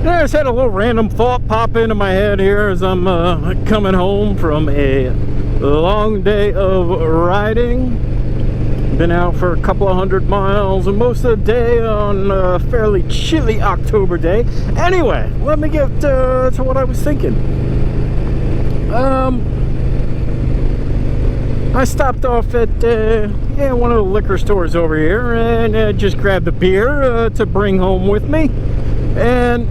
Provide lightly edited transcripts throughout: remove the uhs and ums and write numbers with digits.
I just had a little random thought pop into my head here as I'm coming home from a long day of riding. Been out for a couple of 100 miles and most of the day on a fairly chilly October day. Anyway, let me get to what I was thinking. I stopped off at one of the liquor stores over here and just grabbed a beer to bring home with me, and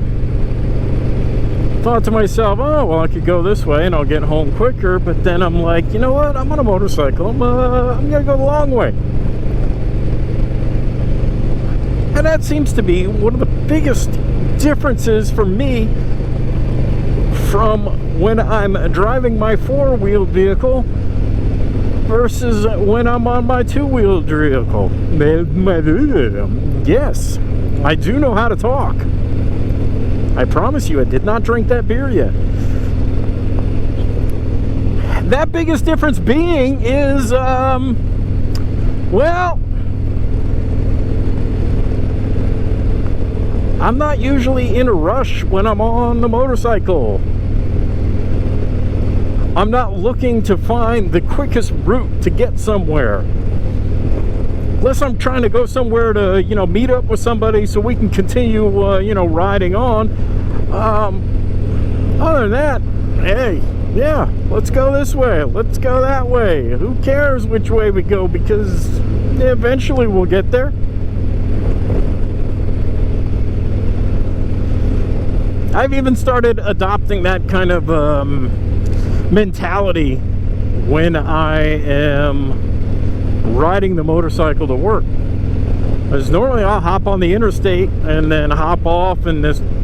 thought to myself, oh well, I could go this way and I'll get home quicker. But then I'm like, you know what, I'm on a motorcycle, I'm gonna go the long way. And that seems to be one of the biggest differences for me from when I'm driving my four-wheeled vehicle versus when I'm on my two-wheeled vehicle. Yes, I do know how to talk. I promise you, I did not drink that beer yet. That biggest difference being is, well, I'm not usually in a rush when I'm on the motorcycle. I'm not looking to find the quickest route to get somewhere. Unless I'm trying to go somewhere to, meet up with somebody so we can continue, riding on. Other than that, hey, yeah, let's go this way, let's go that way. Who cares which way we go, because eventually we'll get there. I've even started adopting that kind of mentality when I am riding the motorcycle to work. Because normally I'll hop on the interstate and then hop off and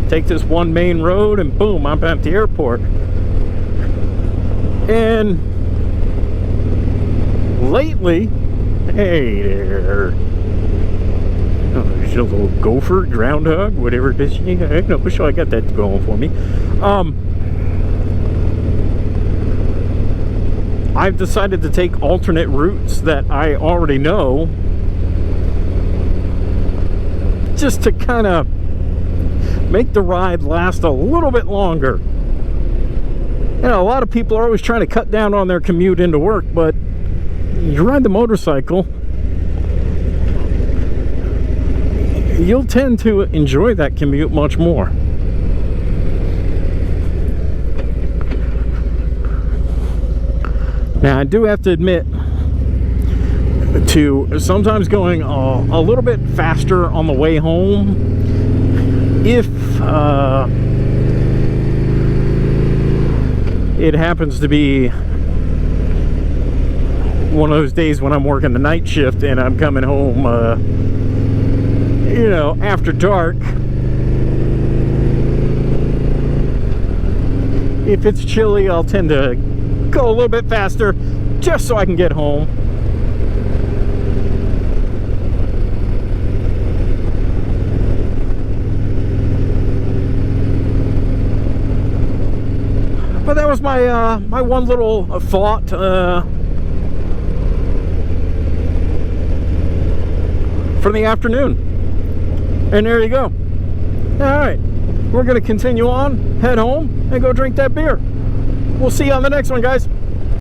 take this one main road, and boom, I'm at the airport. And lately, hey there, there's a little gopher, groundhog, whatever it is. So I got that going for me. I've decided to take alternate routes that I already know, just to kind of make the ride last a little bit longer. A lot of people are always trying to cut down on their commute into work, but you ride the motorcycle, you'll tend to enjoy that commute much more. Now, I do have to admit to sometimes going a little bit faster on the way home if it happens to be one of those days when I'm working the night shift and I'm coming home after dark. If it's chilly, I'll tend to go a little bit faster just so I can get home. But that was my my one little thought for the afternoon. And there you go. Alright, we're going to continue on, head home, and go drink that beer. We'll see you on the next one, guys.